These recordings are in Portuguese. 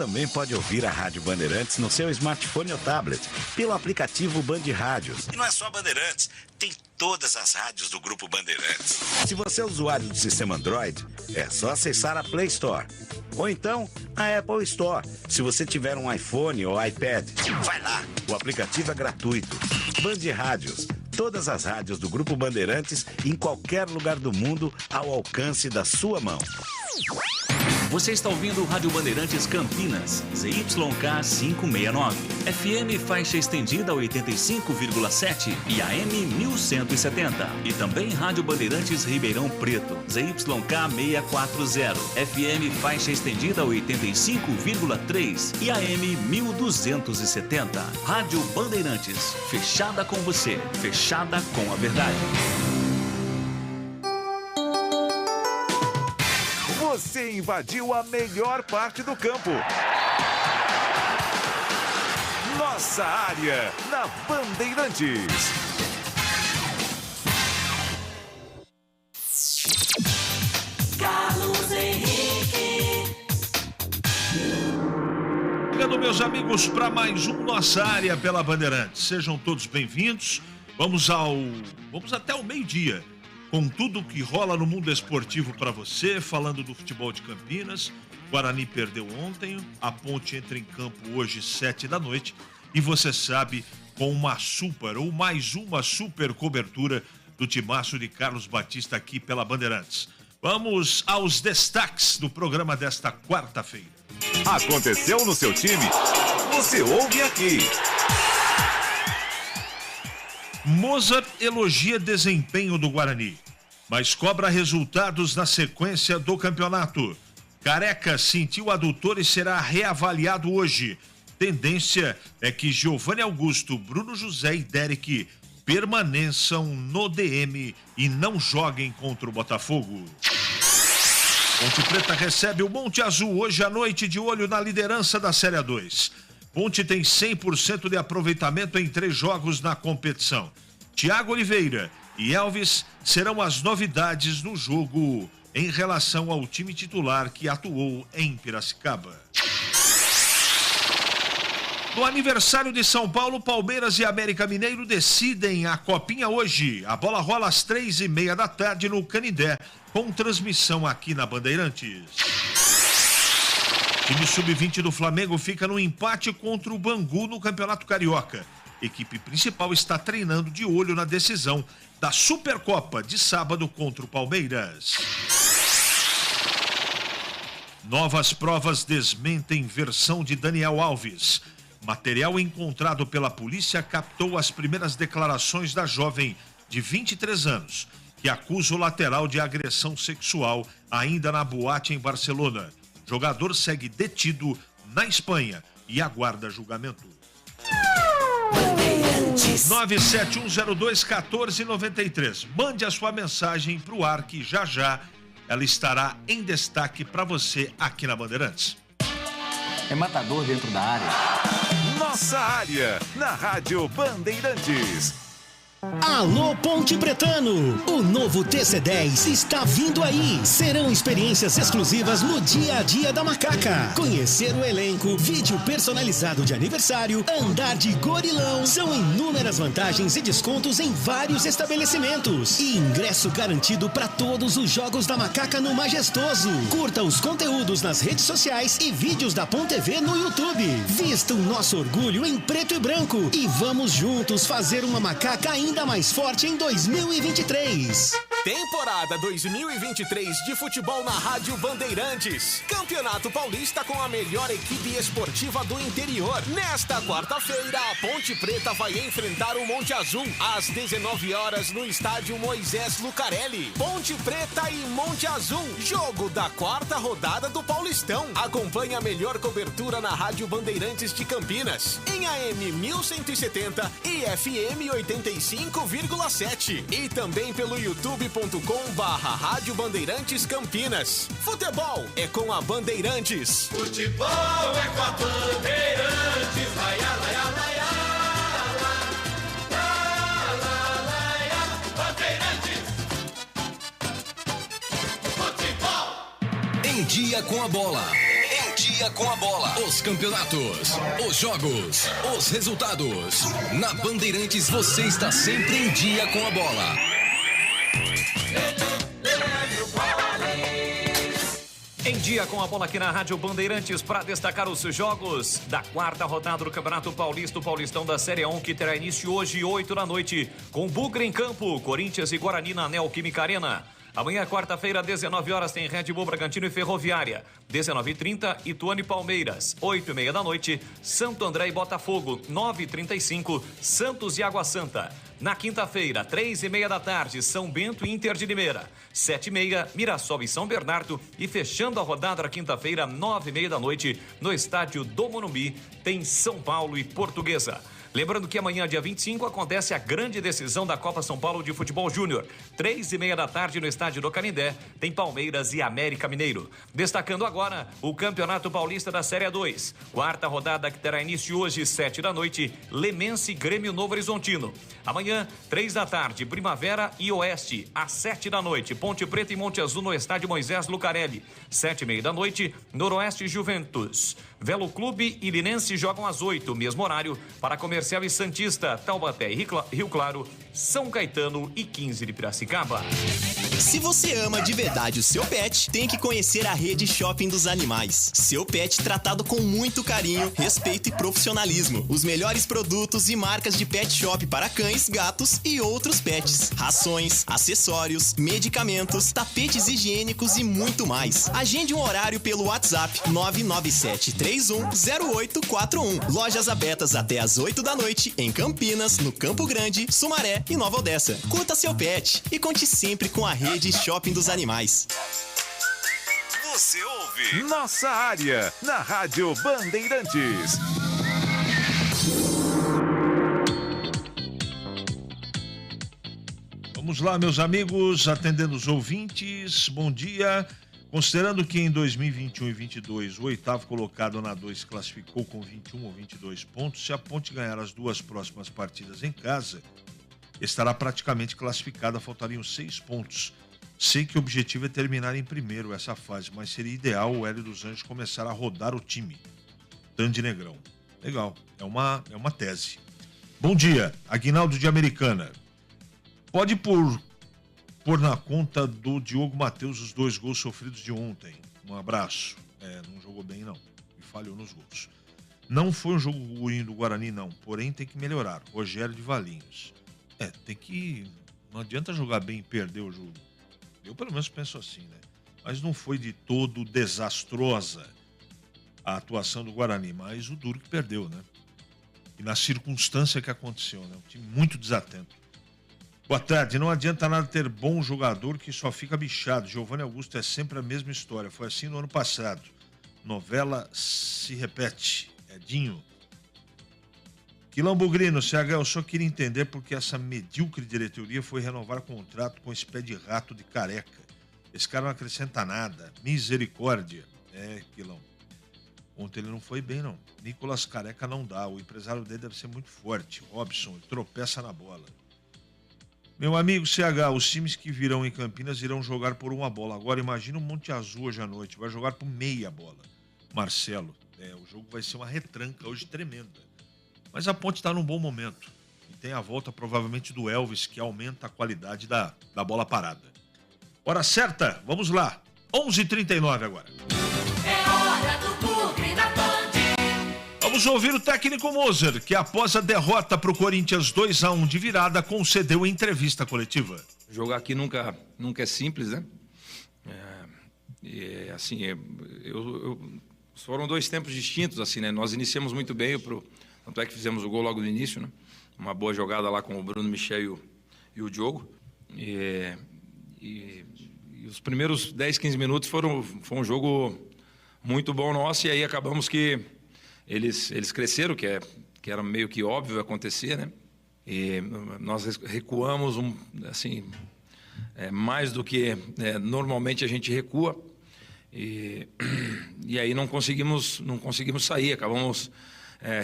Também pode ouvir a Rádio Bandeirantes no seu smartphone ou tablet, pelo aplicativo Band Rádios. E não é só Bandeirantes, tem todas as rádios do Grupo Bandeirantes. Se você é usuário do sistema Android, é só acessar a Play Store. Ou então, a Apple Store, se você tiver um iPhone ou iPad. Vai lá, o aplicativo é gratuito. Band Rádios, todas as rádios do Grupo Bandeirantes em qualquer lugar do mundo ao alcance da sua mão. Você está ouvindo Rádio Bandeirantes Campinas, ZYK 569, FM faixa estendida 85,7 e AM 1170. E também Rádio Bandeirantes Ribeirão Preto, ZYK 640, FM faixa estendida 85,3 e AM 1270. Rádio Bandeirantes, fechada com você, fechada com a verdade. Você invadiu a melhor parte do campo. Nossa área, na Bandeirantes. Carlos Henrique. Obrigado, meus amigos, para mais um Nossa Área pela Bandeirantes. Sejam todos bem-vindos. Vamos até o meio-dia, com tudo que rola no mundo esportivo para você, falando do futebol de Campinas. Guarani perdeu ontem, a Ponte entra em campo hoje, 19h, e você sabe, com mais uma super cobertura do timaço de Carlos Batista aqui pela Bandeirantes. Vamos aos destaques do programa desta quarta-feira. Aconteceu no seu time? Você ouve aqui. Mozart elogia desempenho do Guarani, mas cobra resultados na sequência do campeonato. Careca sentiu adutor e será reavaliado hoje. Tendência é que Giovanni Augusto, Bruno José e Derek permaneçam no DM e não joguem contra o Botafogo. Ponte Preta recebe o Monte Azul hoje à noite, de olho na liderança da Série A2. Ponte tem 100% de aproveitamento em 3 jogos na competição. Thiago Oliveira e Elvis serão as novidades no jogo em relação ao time titular que atuou em Piracicaba. No aniversário de São Paulo, Palmeiras e América Mineiro decidem a Copinha hoje. A bola rola às 3h30 da tarde no Canindé, com transmissão aqui na Bandeirantes. Time sub-20 do Flamengo fica no empate contra o Bangu no Campeonato Carioca. Equipe principal está treinando de olho na decisão da Supercopa de sábado contra o Palmeiras. Novas provas desmentem versão de Daniel Alves. Material encontrado pela polícia captou as primeiras declarações da jovem de 23 anos, que acusa o lateral de agressão sexual ainda na boate em Barcelona. O jogador segue detido na Espanha e aguarda julgamento. 971021493. Mande a sua mensagem para o ar que já ela estará em destaque para você aqui na Bandeirantes. É matador dentro da área. Nossa área, na Rádio Bandeirantes. Alô Ponte Pretano, o novo TC10 está vindo aí. Serão experiências exclusivas no dia a dia da Macaca. Conhecer o elenco, vídeo personalizado de aniversário, andar de gorilão. São inúmeras vantagens e descontos em vários estabelecimentos. E ingresso garantido para todos os jogos da Macaca no Majestoso. Curta os conteúdos nas redes sociais e vídeos da Pon TV no YouTube. Vista o nosso orgulho em preto e branco e vamos juntos fazer uma Macaca ainda mais forte em 2023. Temporada 2023 de futebol na Rádio Bandeirantes. Campeonato Paulista com a melhor equipe esportiva do interior. Nesta quarta-feira, a Ponte Preta vai enfrentar o Monte Azul às 19h no estádio Moisés Lucarelli. Ponte Preta e Monte Azul, jogo da 4ª rodada do Paulistão. Acompanhe a melhor cobertura na Rádio Bandeirantes de Campinas, em AM 1170 e FM 85,7 e também pelo youtube.com/Rádio Bandeirantes Campinas. Futebol é com a Bandeirantes. Futebol é com a Bandeirantes. Laia, laia, laia, laia, Bandeirantes. Futebol. Em dia com a bola. Em dia dia com a bola. Os campeonatos, os jogos, os resultados. Na Bandeirantes você está sempre em dia com a bola. Em dia com a bola aqui na Rádio Bandeirantes para destacar os jogos da quarta rodada do Campeonato Paulista, o Paulistão da Série 1, que terá início hoje, 8 da noite, com Bugre em campo, Corinthians e Guarani na Neoquímica Arena. Amanhã, quarta-feira, 19 horas, tem Red Bull Bragantino e Ferroviária. 19h30, Ituano e Palmeiras. 8h30 da noite, Santo André e Botafogo. 9h35, Santos e Água Santa. Na quinta-feira, 3h30 da tarde, São Bento e Inter de Limeira. 7h30, Mirassol e São Bernardo. E fechando a rodada na quinta-feira, 9h30 da noite, no estádio do Morumbi, tem São Paulo e Portuguesa. Lembrando que amanhã, dia 25, acontece a grande decisão da Copa São Paulo de Futebol Júnior. 3h30 da tarde no estádio do Canindé, tem Palmeiras e América Mineiro. Destacando agora o Campeonato Paulista da Série 2. Quarta rodada que terá início hoje, 7 da noite, Lemense e Grêmio Novo Horizontino. Amanhã, 3 da tarde, Primavera e Oeste. Às 7 da noite, Ponte Preta e Monte Azul no estádio Moisés Lucarelli. 7h30 da noite, Noroeste e Juventus. Velo Clube e Linense jogam às 8, mesmo horário, para Comercial e Santista, Taubaté e Rio Claro, São Caetano e 15 de Piracicaba. Se você ama de verdade o seu pet, tem que conhecer a Rede Shopping dos Animais. Seu pet tratado com muito carinho, respeito e profissionalismo. Os melhores produtos e marcas de pet shop para cães, gatos e outros pets. Rações, acessórios, medicamentos, tapetes higiênicos e muito mais. Agende um horário pelo WhatsApp 997310841. Lojas abertas até às 8 da noite em Campinas, no Campo Grande, Sumaré e Nova Odessa. Curta seu pet e conte sempre com a Rede Shopping dos Animais. Você ouve Nossa Área na Rádio Bandeirantes. Vamos lá, meus amigos, atendendo os ouvintes, bom dia. Considerando que em 2021 e 2022 o oitavo colocado na 2 classificou com 21 ou 22 pontos, se a Ponte ganhar as duas próximas partidas em casa, estará praticamente classificada, faltariam 6 pontos. Sei que o objetivo é terminar em primeiro essa fase, mas seria ideal o Hélio dos Anjos começar a rodar o time. Tandy Negrão. Legal, é uma tese. Bom dia, Aguinaldo de Americana. Pode pôr na conta do Diogo Matheus os 2 gols sofridos de ontem. Um abraço. Não jogou bem não, e falhou nos gols. Não foi um jogo ruim do Guarani não, porém tem que melhorar. Rogério de Valinhos. Não adianta jogar bem e perder o jogo. Eu pelo menos penso assim, né? Mas não foi de todo desastrosa a atuação do Guarani, mas o duro que perdeu, né? E na circunstância que aconteceu, né? Um time muito desatento. Boa tarde, não adianta nada ter bom jogador que só fica bichado. Giovanni Augusto é sempre a mesma história, foi assim no ano passado. Novela se repete. Edinho. Quilão Bugrino, CH, eu só queria entender porque essa medíocre diretoria foi renovar contrato com esse pé de rato de Careca. Esse cara não acrescenta nada. Misericórdia. Quilão. Ontem ele não foi bem, não. Nicolas Careca não dá. O empresário dele deve ser muito forte. Robson, ele tropeça na bola. Meu amigo CH, os times que virão em Campinas irão jogar por uma bola. Agora imagina o Monte Azul hoje à noite. Vai jogar por meia bola. Marcelo. O jogo vai ser uma retranca hoje tremenda. Mas a Ponte está num bom momento. E tem a volta provavelmente do Elvis, que aumenta a qualidade da bola parada. Hora certa, vamos lá. 11h39 agora. É hora do Bugre da Band. Vamos ouvir o técnico Moser, que após a derrota para o Corinthians 2-1 de virada, concedeu entrevista coletiva. Jogar aqui nunca é simples, né? Foram 2 tempos distintos, assim, né? Nós iniciamos muito bem, tanto é que fizemos o gol logo no início, né? Uma boa jogada lá com o Bruno Michel e o Diogo. E os primeiros 10, 15 minutos foi um jogo muito bom nosso, e aí acabamos que eles cresceram, que era meio que óbvio acontecer, né? E nós recuamos, mais do que normalmente a gente recua, e aí não conseguimos sair, acabamos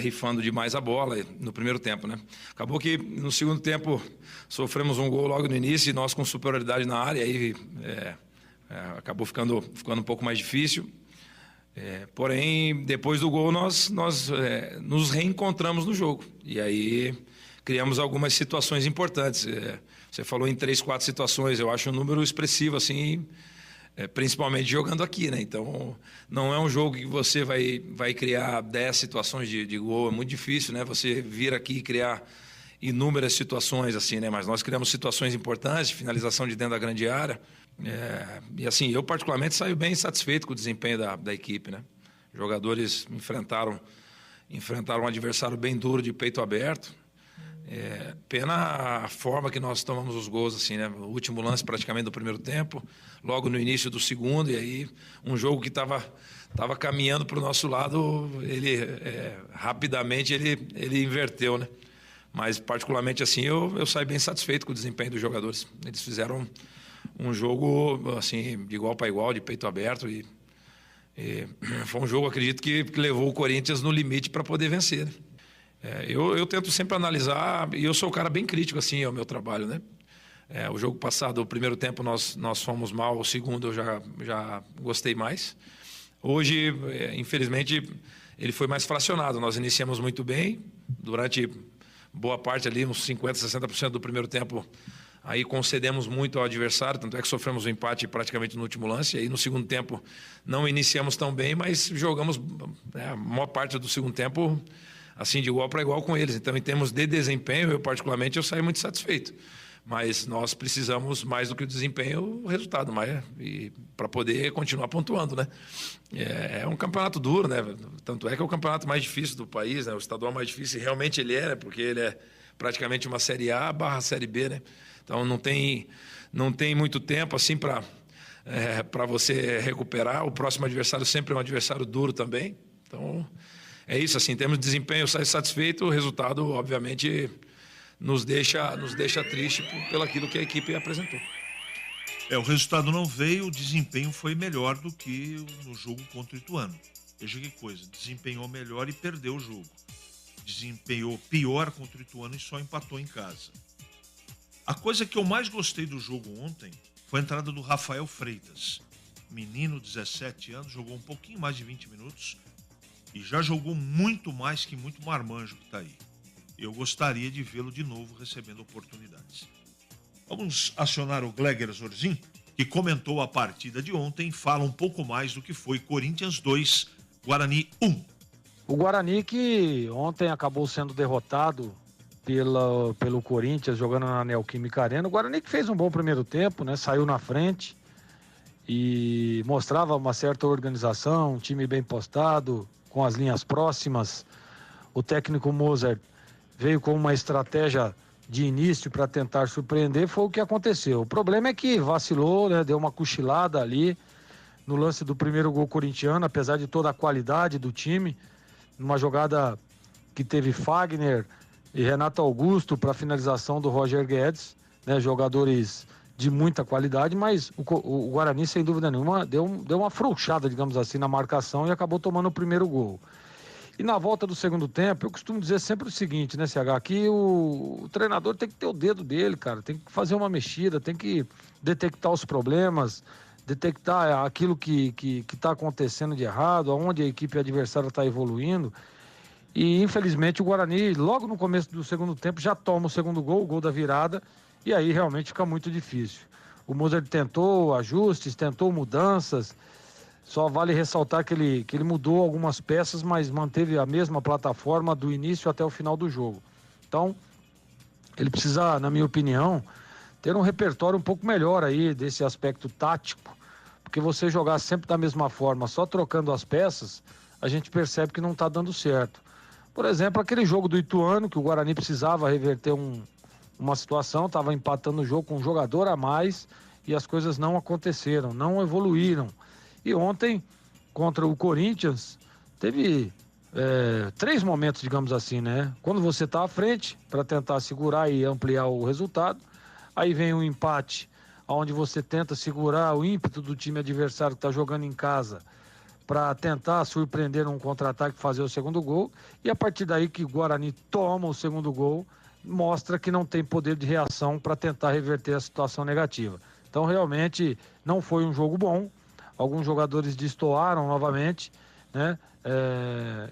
rifando demais a bola no primeiro tempo, né? Acabou que no segundo tempo sofremos um gol logo no início, e nós com superioridade na área, aí acabou ficando um pouco mais difícil. Porém, depois do gol, nós nos reencontramos no jogo. E aí criamos algumas situações importantes. Você falou em 3, 4 situações, eu acho um número expressivo, assim, principalmente jogando aqui, né? Então, não é um jogo que você vai criar 10 situações de gol, é muito difícil, né? Você vir aqui e criar inúmeras situações, assim, né? Mas nós criamos situações importantes, finalização de dentro da grande área. E assim, eu particularmente saio bem satisfeito com o desempenho da equipe, né? Os jogadores enfrentaram um adversário bem duro, de peito aberto. Pena a forma que nós tomamos os gols, assim, né? O último lance praticamente do primeiro tempo, logo no início do segundo, e aí um jogo que estava caminhando para o nosso lado, rapidamente ele inverteu, né? Mas particularmente assim, eu saio bem satisfeito com o desempenho dos jogadores. Eles fizeram um jogo assim, de igual para igual, de peito aberto, e foi um jogo, acredito, que levou o Corinthians no limite para poder vencer, né? Eu tento sempre analisar, e eu sou um cara bem crítico assim ao meu trabalho, né? O jogo passado, o primeiro tempo nós fomos mal, o segundo eu já gostei mais. Hoje, infelizmente, ele foi mais fracionado. Nós iniciamos muito bem, durante boa parte ali, uns 50%, 60% do primeiro tempo, aí concedemos muito ao adversário, tanto é que sofremos um empate praticamente no último lance. Aí no segundo tempo não iniciamos tão bem, mas jogamos a maior parte do segundo tempo assim, de igual para igual com eles. Então, em termos de desempenho, eu particularmente saí muito satisfeito. Mas nós precisamos, mais do que o desempenho, o resultado, para poder continuar pontuando, né? É um campeonato duro, né? Tanto é que é o campeonato mais difícil do país, né? O estadual mais difícil, realmente ele né? Porque ele é praticamente uma Série A / Série B, né? Então, não tem muito tempo, assim, para você recuperar. O próximo adversário sempre é um adversário duro também. Então, é isso, assim, em termos de desempenho, eu saio satisfeito. O resultado, obviamente, nos deixa triste pelaquilo que a equipe apresentou. O resultado não veio, o desempenho foi melhor do que no jogo contra o Ituano. Veja que coisa, desempenhou melhor e perdeu o jogo. Desempenhou pior contra o Ituano e só empatou em casa. A coisa que eu mais gostei do jogo ontem foi a entrada do Rafael Freitas. Menino, 17 anos, jogou um pouquinho mais de 20 minutos e já jogou muito mais que muito marmanjo que está aí. Eu gostaria de vê-lo de novo recebendo oportunidades. Vamos acionar o Gleger Zorzin, que comentou a partida de ontem, fala um pouco mais do que foi Corinthians 2, Guarani 1. O Guarani que ontem acabou sendo derrotado pelo Corinthians, jogando na Neoquímica Arena. O Guarani que fez um bom primeiro tempo, né? Saiu na frente e mostrava uma certa organização, um time bem postado, com as linhas próximas. O técnico Mozart veio com uma estratégia de início para tentar surpreender, foi o que aconteceu. O problema é que vacilou, né? Deu uma cochilada ali no lance do primeiro gol corintiano, apesar de toda a qualidade do time, numa jogada que teve Fagner e Renato Augusto para finalização do Roger Guedes, né? Jogadores de muita qualidade, mas o Guarani, sem dúvida nenhuma, deu uma afrouxada, digamos assim, na marcação e acabou tomando o primeiro gol. E na volta do segundo tempo, eu costumo dizer sempre o seguinte, né, CH, que o treinador tem que ter o dedo dele, cara, tem que fazer uma mexida, tem que detectar os problemas, detectar aquilo que está acontecendo de errado, aonde a equipe adversária está evoluindo. E, infelizmente, o Guarani, logo no começo do segundo tempo, já toma o segundo gol, o gol da virada, e aí realmente fica muito difícil. O Mozart tentou ajustes, tentou mudanças. Só vale ressaltar que ele mudou algumas peças, mas manteve a mesma plataforma do início até o final do jogo. Então, ele precisa, na minha opinião, ter um repertório um pouco melhor aí desse aspecto tático, porque você jogar sempre da mesma forma, só trocando as peças, a gente percebe que não está dando certo. Por exemplo, aquele jogo do Ituano, que o Guarani precisava reverter uma situação, estava empatando o jogo com um jogador a mais e as coisas não aconteceram, não evoluíram. E ontem, contra o Corinthians, teve 3 momentos, digamos assim, né? Quando você está à frente, para tentar segurar e ampliar o resultado, aí vem um empate, onde você tenta segurar o ímpeto do time adversário que está jogando em casa, para tentar surpreender um contra-ataque e fazer o segundo gol, e a partir daí que o Guarani toma o segundo gol, mostra que não tem poder de reação para tentar reverter a situação negativa. Então, realmente, não foi um jogo bom. Alguns jogadores destoaram novamente né?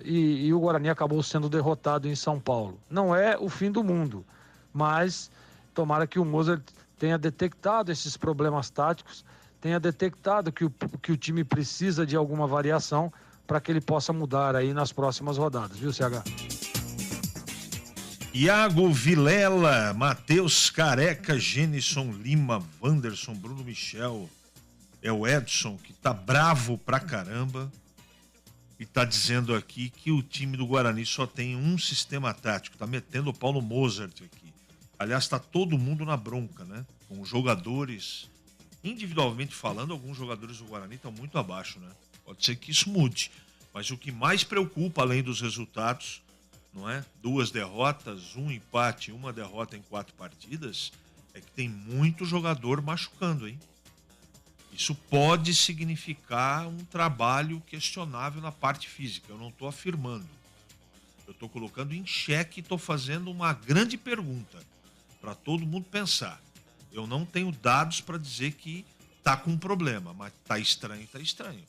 E o Guarani acabou sendo derrotado em São Paulo. Não é o fim do mundo, mas tomara que o Mozart tenha detectado esses problemas táticos, tenha detectado que o time precisa de alguma variação para que ele possa mudar aí nas próximas rodadas, viu, CH? Iago Vilela, Matheus Careca, Genison Lima, Wanderson, Bruno Michel, é o Edson, que tá bravo pra caramba e tá dizendo aqui que o time do Guarani só tem um sistema tático, tá metendo o pau no Mozart aqui. Aliás, tá todo mundo na bronca, né? Com os jogadores, individualmente falando, alguns jogadores do Guarani estão muito abaixo, né? Pode ser que isso mude, mas o que mais preocupa, além dos resultados, não é? 2 derrotas, 1 empate, 1 derrota em 4 partidas, é que tem muito jogador machucando, hein? Isso pode significar um trabalho questionável na parte física. Eu não estou afirmando. Eu estou colocando em xeque e estou fazendo uma grande pergunta para todo mundo pensar. Eu não tenho dados para dizer que está com um problema, mas está estranho, está estranho.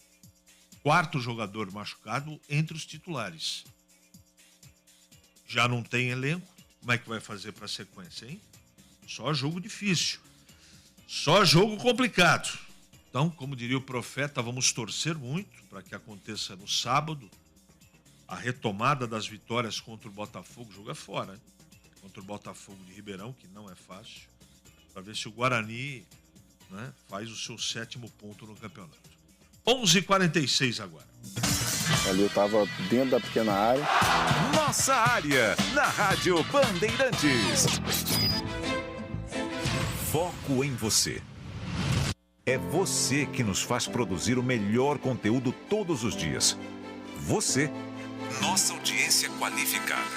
4º jogador machucado entre os titulares. Já não tem elenco, como é que vai fazer para a sequência, hein? Só jogo difícil, só jogo complicado. Então, como diria o profeta, vamos torcer muito para que aconteça no sábado a retomada das vitórias contra o Botafogo. O jogo é fora, hein? Contra o Botafogo de Ribeirão, que não é fácil, para ver se o Guarani, né, faz o seu 7º ponto no campeonato. 11h46 agora. Ali eu estava dentro da pequena área. Nossa área, na Rádio Bandeirantes. Foco em você. É você que nos faz produzir o melhor conteúdo todos os dias. Você, nossa audiência qualificada.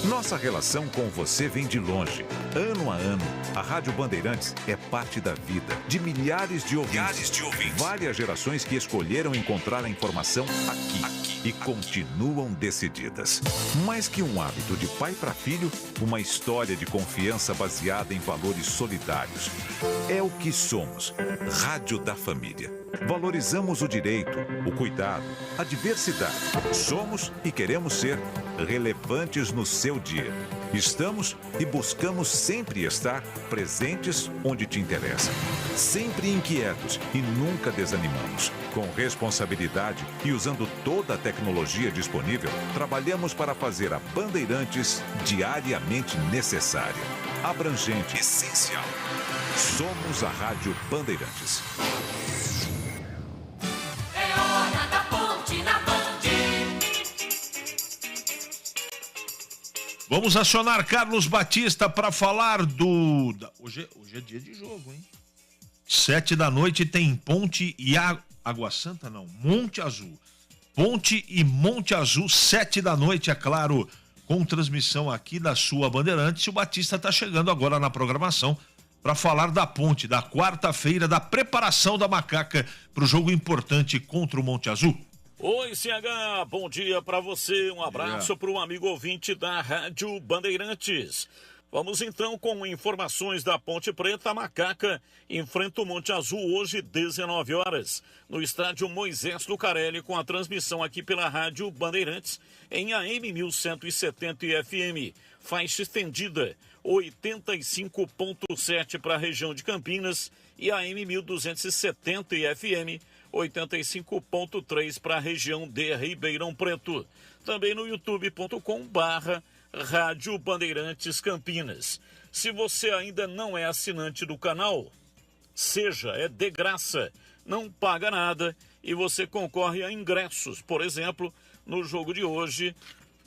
Nossa relação com você vem de longe. Ano a ano, a Rádio Bandeirantes é parte da vida de milhares de ouvintes. Várias gerações que escolheram encontrar a informação aqui e continuam decididas. Mais que um hábito de pai para filho, uma história de confiança baseada em valores solidários. É o que somos. Rádio da Família. Valorizamos o direito, o cuidado, a diversidade. Somos e queremos ser relevantes no seu dia. Estamos e buscamos sempre estar presentes onde te interessa. Sempre inquietos e nunca desanimamos. Com responsabilidade e usando toda a tecnologia disponível, trabalhamos para fazer a Bandeirantes diariamente necessária, abrangente, essencial. Somos a Rádio Bandeirantes. É hora da ponte na Band. Vamos acionar Carlos Batista para falar do... Hoje é dia de jogo, hein? 7 da noite tem Ponte e Água Santa, não, Monte Azul. Ponte e Monte Azul, 7 da noite, é claro, com transmissão aqui da sua Bandeirantes. E o Batista está chegando agora na programação para falar da Ponte, da quarta-feira, da preparação da Macaca para o jogo importante contra o Monte Azul. Oi, CH, bom dia para você, um abraço para o amigo ouvinte da Rádio Bandeirantes. Vamos então com informações da Ponte Preta. A Macaca enfrenta o Monte Azul hoje, 19 horas, no estádio Moisés Lucarelli, com a transmissão aqui pela Rádio Bandeirantes em AM 1170 e FM. Faixa estendida 85.7 para a região de Campinas e AM 1270 e FM 85.3 para a região de Ribeirão Preto. Também no youtube.com/Rádio Bandeirantes Campinas. Se você ainda não é assinante do canal, seja, é de graça, não paga nada e você concorre a ingressos. Por exemplo, no jogo de hoje,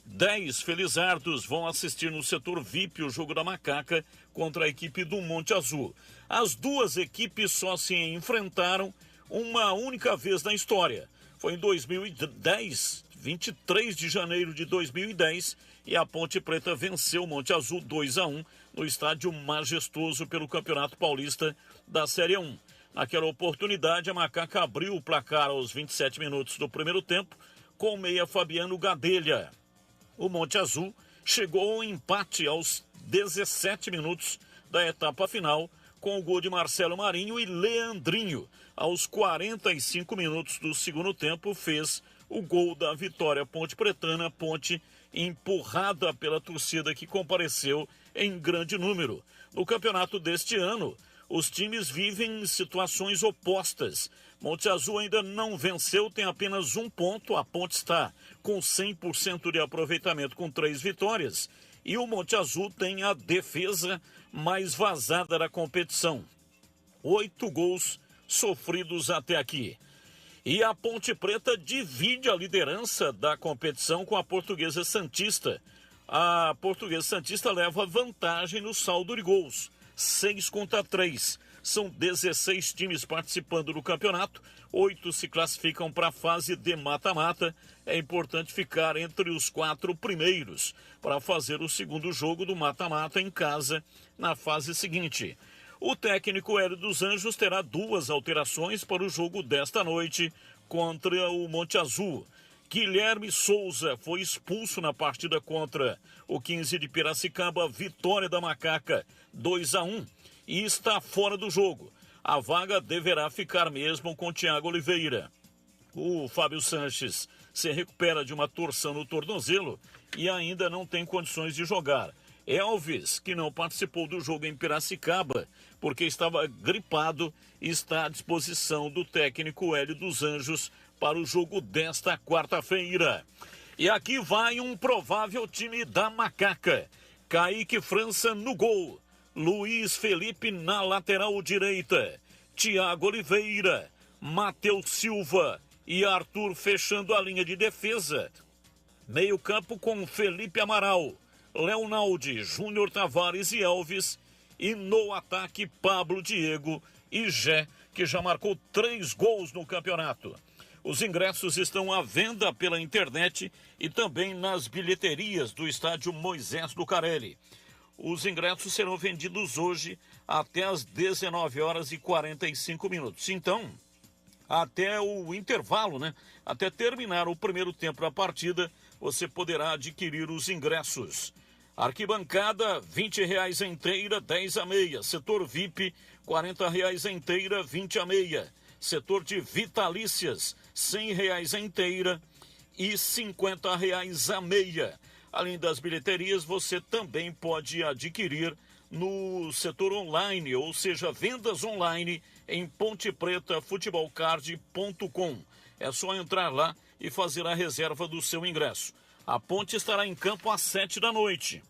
10 felizardos vão assistir no setor VIP o jogo da Macaca contra a equipe do Monte Azul. As duas equipes só se enfrentaram uma única vez na história. Foi em 2010, 23 de janeiro de 2010, e a Ponte Preta venceu o Monte Azul 2-1 no estádio Majestoso pelo Campeonato Paulista da Série 1. Naquela oportunidade, a Macaca abriu o placar aos 27 minutos do primeiro tempo com o meia Fabiano Gadelha. O Monte Azul chegou ao empate aos 17 minutos da etapa final com o gol de Marcelo Marinho, e Leandrinho, aos 45 minutos do segundo tempo, fez o gol da vitória ponte-pretana, Ponte empurrada pela torcida que compareceu em grande número. No campeonato deste ano, os times vivem situações opostas. Monte Azul ainda não venceu, tem apenas 1 ponto. A Ponte está com 100% de aproveitamento com 3 vitórias. E o Monte Azul tem a defesa mais vazada da competição. 8 gols sofridos até aqui. E a Ponte Preta divide a liderança da competição com a Portuguesa Santista. A Portuguesa Santista leva vantagem no saldo de gols, 6-3. São 16 times participando do campeonato, 8 se classificam para a fase de mata-mata. É importante ficar entre os 4 primeiros para fazer o segundo jogo do mata-mata em casa na fase seguinte. O técnico Hélio dos Anjos terá 2 alterações para o jogo desta noite contra o Monte Azul. Guilherme Souza foi expulso na partida contra o 15 de Piracicaba, vitória da Macaca 2-1, e está fora do jogo. A vaga deverá ficar mesmo com Thiago Oliveira. O Fábio Sanches se recupera de uma torção no tornozelo e ainda não tem condições de jogar. Elvis, que não participou do jogo em Piracicaba porque estava gripado, está à disposição do técnico Hélio dos Anjos para o jogo desta quarta-feira. E aqui vai um provável time da Macaca. Kaique França no gol, Luiz Felipe na lateral direita, Thiago Oliveira, Matheus Silva e Arthur fechando a linha de defesa. Meio campo com Felipe Amaral, Leonaldi, Júnior Tavares e Elvis. E no ataque, Pablo Diego e Gé, que já marcou 3 gols no campeonato. Os ingressos estão à venda pela internet e também nas bilheterias do estádio Moisés Lucarelli. Os ingressos serão vendidos hoje até às 19h45. Então, até o intervalo, né? Até terminar o primeiro tempo da partida, você poderá adquirir os ingressos. Arquibancada, R$20 a inteira, 10 a meia. Setor VIP, R$40 a inteira, 20 a meia. Setor de vitalícias, R$100 a inteira e R$50 a meia. Além das bilheterias, você também pode adquirir no setor online, ou seja, vendas online em pontepretafutbolcard.com. É só entrar lá e fazer a reserva do seu ingresso. A Ponte estará em campo às 7 da noite.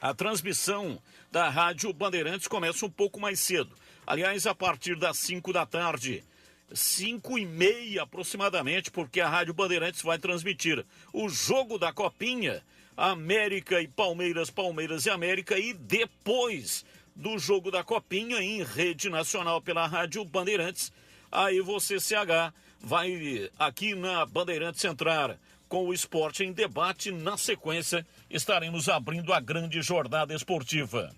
A transmissão da Rádio Bandeirantes começa um pouco mais cedo. Aliás, a partir das 5 da tarde, 5h30 aproximadamente, porque a Rádio Bandeirantes vai transmitir o jogo da Copinha, América e Palmeiras, Palmeiras e América, e depois do jogo da Copinha, em rede nacional pela Rádio Bandeirantes, aí você, CH, vai aqui na Bandeirantes entrar com o Esporte em Debate. Na sequência, estaremos abrindo a grande jornada esportiva.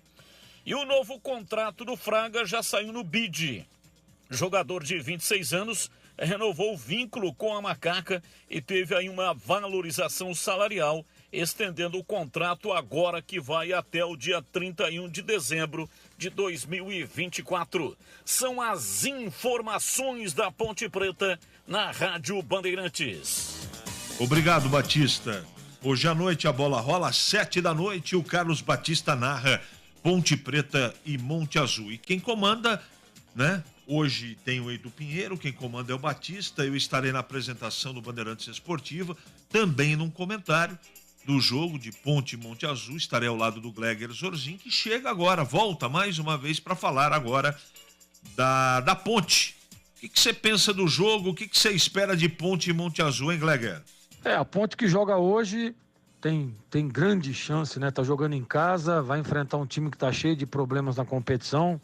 E o novo contrato do Fraga já saiu no BID. Jogador de 26 anos renovou o vínculo com a Macaca e teve aí uma valorização salarial, estendendo o contrato agora que vai até o dia 31 de dezembro de 2024. São as informações da Ponte Preta na Rádio Bandeirantes. Obrigado, Batista. Hoje à noite a bola rola às 7 da noite. O Carlos Batista narra Ponte Preta e Monte Azul. E quem comanda, né? Hoje tem o Edu Pinheiro, quem comanda é o Batista. Eu estarei na apresentação do Bandeirantes Esportiva, também num comentário do jogo de Ponte e Monte Azul. Estarei ao lado do Gleger Zorzin, que chega agora, volta mais uma vez para falar agora da Ponte. O que você pensa do jogo? O que você espera de Ponte e Monte Azul, hein, Gleger? A Ponte que joga hoje tem grande chance, né? Tá jogando em casa, vai enfrentar um time que tá cheio de problemas na competição,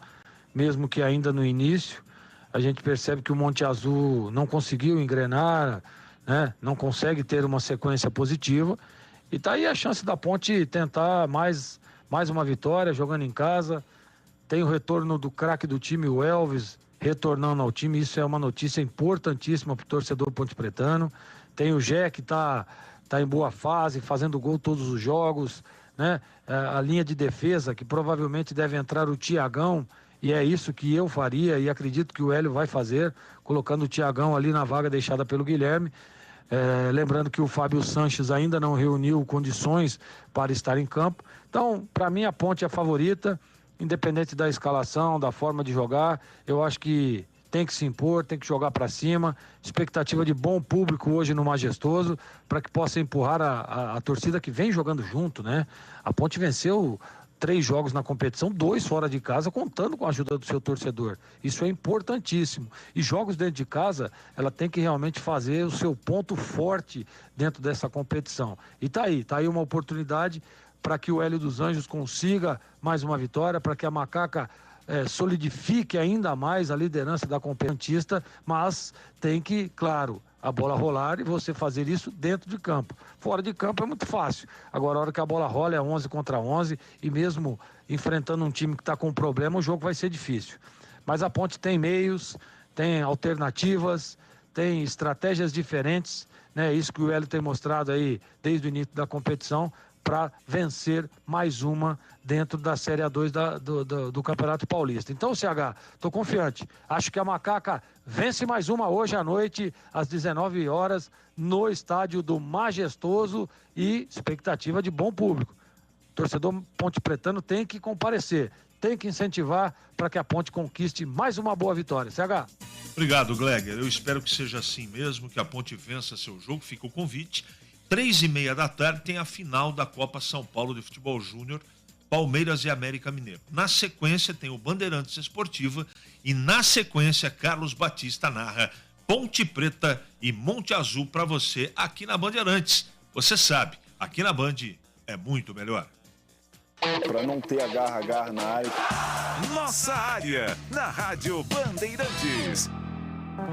mesmo que ainda no início. A gente percebe que o Monte Azul não conseguiu engrenar, né? Não consegue ter uma sequência positiva. E tá aí a chance da Ponte tentar mais uma vitória, jogando em casa. Tem o retorno do craque do time, o Elvis, retornando ao time. Isso é uma notícia importantíssima pro torcedor pontepretano. Tem o Gé, que tá em boa fase, fazendo gol todos os jogos, né? A linha de defesa, que provavelmente deve entrar o Thiagão, e é isso que eu faria, e acredito que o Hélio vai fazer, colocando o Thiagão ali na vaga deixada pelo Guilherme. Lembrando que o Fábio Sanches ainda não reuniu condições para estar em campo. Então, para mim, a Ponte é a favorita, independente da escalação, da forma de jogar. Eu acho que tem que se impor, tem que jogar para cima. Expectativa de bom público hoje no Majestoso, para que possa empurrar a torcida que vem jogando junto, né? A Ponte venceu 3 jogos na competição, 2 fora de casa, contando com a ajuda do seu torcedor. Isso é importantíssimo. E jogos dentro de casa, ela tem que realmente fazer o seu ponto forte dentro dessa competição. E tá aí uma oportunidade para que o Hélio dos Anjos consiga mais uma vitória, para que a Macaca solidifique ainda mais a liderança da competentista, mas tem que, claro, a bola rolar e você fazer isso dentro de campo. Fora de campo é muito fácil. Agora, a hora que a bola rola é 11 contra 11 e mesmo enfrentando um time que está com problema, o jogo vai ser difícil. Mas a Ponte tem meios, tem alternativas, tem estratégias diferentes, né? Isso que o Hélio tem mostrado aí desde o início da competição, para vencer mais uma dentro da Série A2 do Campeonato Paulista. Então, CH, estou confiante. Acho que a Macaca vence mais uma hoje à noite, às 19 horas, no estádio do Majestoso e expectativa de bom público. O torcedor Ponte Pretano tem que comparecer, tem que incentivar para que a Ponte conquiste mais uma boa vitória. CH. Obrigado, Gleger. Eu espero que seja assim mesmo, que a Ponte vença seu jogo. Fica o convite. 3h30 da tarde tem a final da Copa São Paulo de Futebol Júnior, Palmeiras e América Mineiro. Na sequência tem o Bandeirantes Esportiva e na sequência Carlos Batista narra Ponte Preta e Monte Azul para você aqui na Bandeirantes. Você sabe, aqui na Band é muito melhor. Para não ter agarra na área. Nossa área, na Rádio Bandeirantes.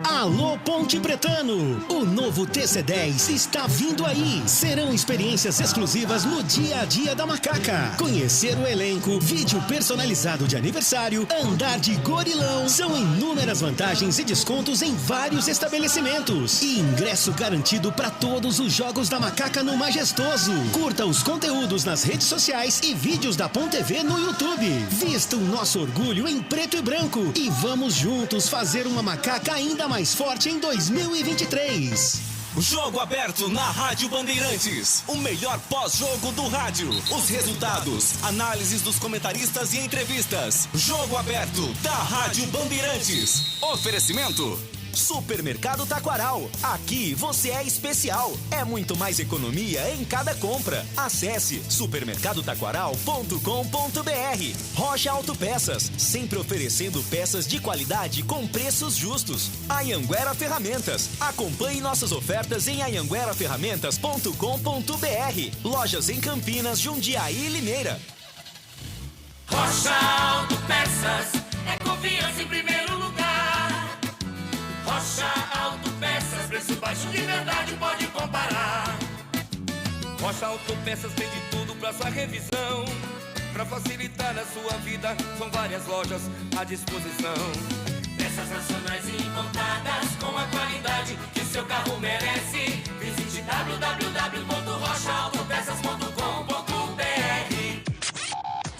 Alô Ponte Pretano, o novo TC10 está vindo aí. Serão experiências exclusivas no dia a dia da Macaca. Conhecer o elenco, vídeo personalizado de aniversário, andar de gorilão. São inúmeras vantagens e descontos em vários estabelecimentos. E ingresso garantido para todos os jogos da Macaca no Majestoso. Curta os conteúdos nas redes sociais e vídeos da Ponte TV no YouTube. Vista o nosso orgulho em preto e branco e vamos juntos fazer uma Macaca ainda mais forte em 2023. Jogo aberto na Rádio Bandeirantes. O melhor pós-jogo do rádio. Os resultados, análises dos comentaristas e entrevistas. Jogo aberto da Rádio Bandeirantes. Oferecimento: Supermercado Taquaral. Aqui você é especial. É muito mais economia em cada compra. Acesse supermercadotaquaral.com.br. Rocha Autopeças, sempre oferecendo peças de qualidade com preços justos. Anhanguera Ferramentas. Acompanhe nossas ofertas em anhangueraferramentas.com.br. Lojas em Campinas, Jundiaí e Limeira. Rocha Autopeças é confiança em primeiro lugar. Rocha Autopeças, preço baixo de verdade, pode comparar. Rocha Autopeças tem de tudo pra sua revisão. Pra facilitar a sua vida, são várias lojas à disposição. Peças nacionais e importadas com a qualidade que seu carro merece. Visite www.rochaautopeças.com.br.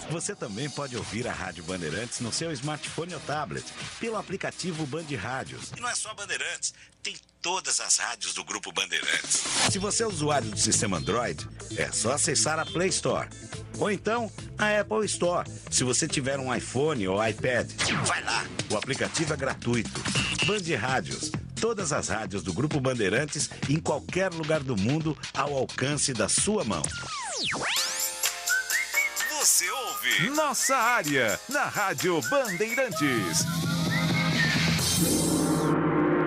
Você também pode ouvir a Rádio Bandeirantes no seu smartphone ou tablet, pelo aplicativo Band Rádios. E não é só Bandeirantes, tem todas as rádios do Grupo Bandeirantes. Se você é usuário do sistema Android, é só acessar a Play Store. Ou então, a Apple Store, se você tiver um iPhone ou iPad. Vai lá, o aplicativo é gratuito. Band Rádios, todas as rádios do Grupo Bandeirantes em qualquer lugar do mundo ao alcance da sua mão. Você ouve Nossa Área, na Rádio Bandeirantes.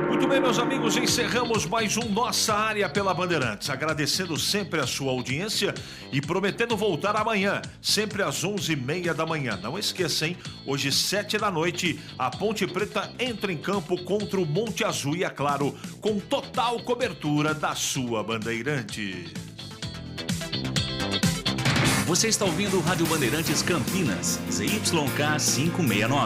Muito bem, meus amigos, encerramos mais um Nossa Área pela Bandeirantes. Agradecendo sempre a sua audiência e prometendo voltar amanhã, sempre às 11h30 da manhã. Não esqueça, hein? Hoje, 7 da noite, a Ponte Preta entra em campo contra o Monte Azul e, é claro, com total cobertura da sua Bandeirante. Você está ouvindo o Rádio Bandeirantes Campinas, ZYK 569.